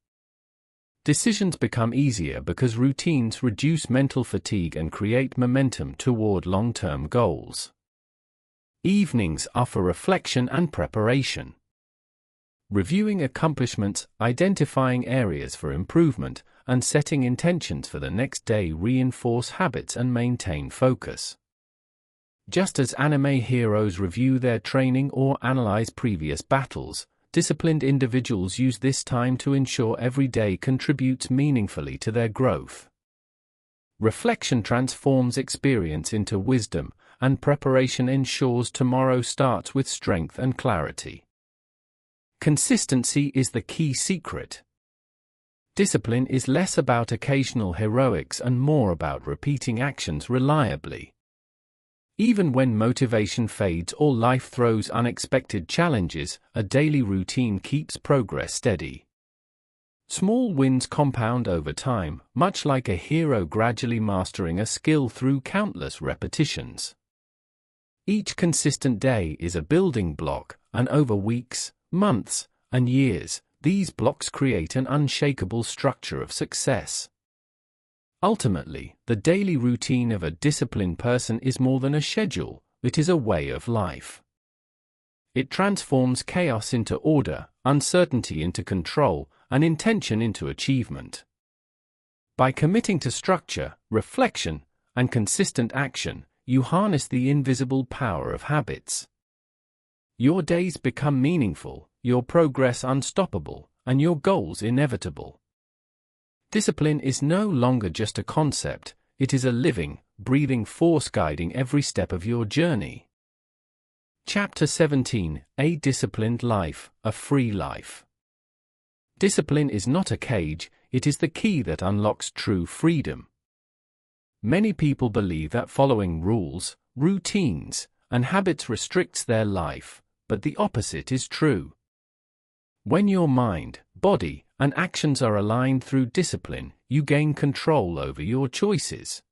Decisions become easier because routines reduce mental fatigue and create momentum toward long-term goals. Evenings are for reflection and preparation. Reviewing accomplishments, identifying areas for improvement, and setting intentions for the next day reinforce habits and maintain focus. Just as anime heroes review their training or analyze previous battles, disciplined individuals use this time to ensure every day contributes meaningfully to their growth. Reflection transforms experience into wisdom, and preparation ensures tomorrow starts with strength and clarity. Consistency is the key secret. Discipline is less about occasional heroics and more about repeating actions reliably. Even when motivation fades or life throws unexpected challenges, a daily routine keeps progress steady. Small wins compound over time, much like a hero gradually mastering a skill through countless repetitions. Each consistent day is a building block, and over weeks, months, and years, these blocks create an unshakable structure of success. Ultimately, the daily routine of a disciplined person is more than a schedule, it is a way of life. It transforms chaos into order, uncertainty into control, and intention into achievement. By committing to structure, reflection, and consistent action, you harness the invisible power of habits. Your days become meaningful, your progress unstoppable, and your goals inevitable. Discipline is no longer just a concept, it is a living, breathing force guiding every step of your journey. Chapter 17: A Disciplined Life, a Free Life. Discipline is not a cage, it is the key that unlocks true freedom. Many people believe that following rules, routines, and habits restricts their life, but the opposite is true. When your mind, body, and actions are aligned through discipline, you gain control over your choices.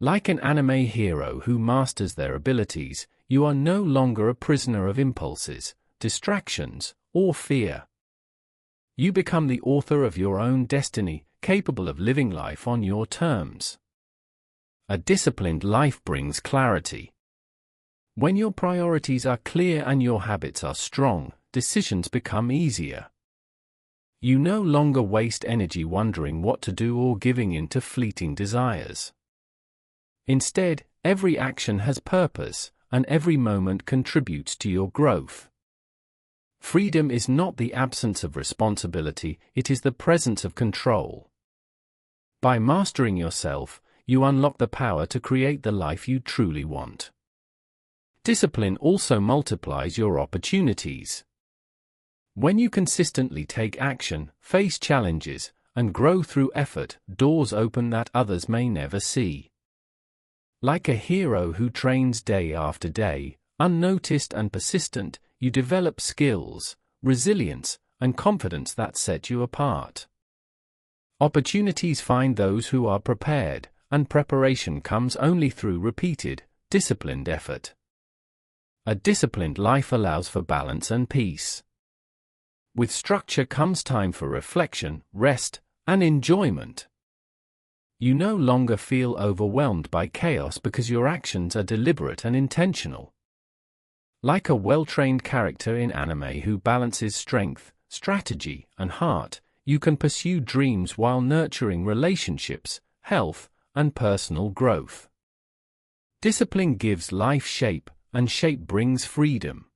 Like an anime hero who masters their abilities, you are no longer a prisoner of impulses, distractions, or fear. You become the author of your own destiny, capable of living life on your terms. A disciplined life brings clarity. When your priorities are clear and your habits are strong, decisions become easier. You no longer waste energy wondering what to do or giving in to fleeting desires. Instead, every action has purpose, and every moment contributes to your growth. Freedom is not the absence of responsibility, it is the presence of control. By mastering yourself, you unlock the power to create the life you truly want. Discipline also multiplies your opportunities. When you consistently take action, face challenges, and grow through effort, doors open that others may never see. Like a hero who trains day after day, unnoticed and persistent, you develop skills, resilience, and confidence that set you apart. Opportunities find those who are prepared, and preparation comes only through repeated, disciplined effort. A disciplined life allows for balance and peace. With structure comes time for reflection, rest, and enjoyment. You no longer feel overwhelmed by chaos because your actions are deliberate and intentional. Like a well-trained character in anime who balances strength, strategy, and heart, you can pursue dreams while nurturing relationships, health, and personal growth. Discipline gives life shape, and shape brings freedom.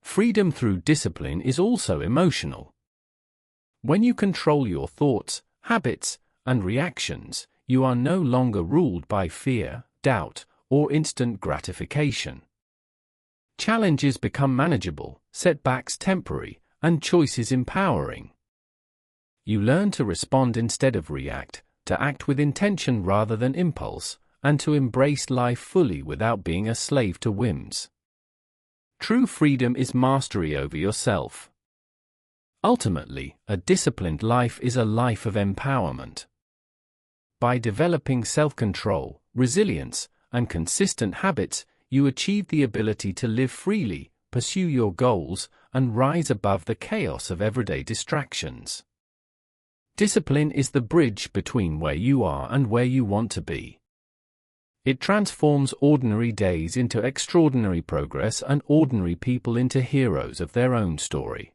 Freedom through discipline is also emotional. When you control your thoughts, habits, and reactions, you are no longer ruled by fear, doubt, or instant gratification. Challenges become manageable, setbacks temporary, and choices empowering. You learn to respond instead of react, to act with intention rather than impulse, and to embrace life fully without being a slave to whims. True freedom is mastery over yourself. Ultimately, a disciplined life is a life of empowerment. By developing self-control, resilience, and consistent habits, you achieve the ability to live freely, pursue your goals, and rise above the chaos of everyday distractions. Discipline is the bridge between where you are and where you want to be. It transforms ordinary days into extraordinary progress and ordinary people into heroes of their own story.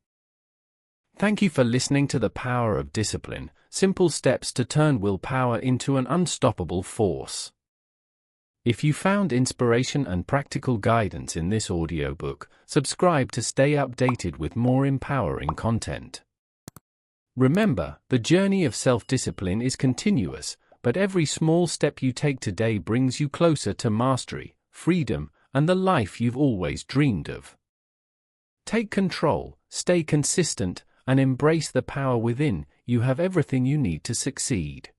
Thank you for listening to The Power of Discipline, Simple Steps to Turn Willpower into an Unstoppable Force. If you found inspiration and practical guidance in this audiobook, subscribe to stay updated with more empowering content. Remember, the journey of self-discipline is continuous, but every small step you take today brings you closer to mastery, freedom, and the life you've always dreamed of. Take control, stay consistent, and embrace the power within. You have everything you need to succeed.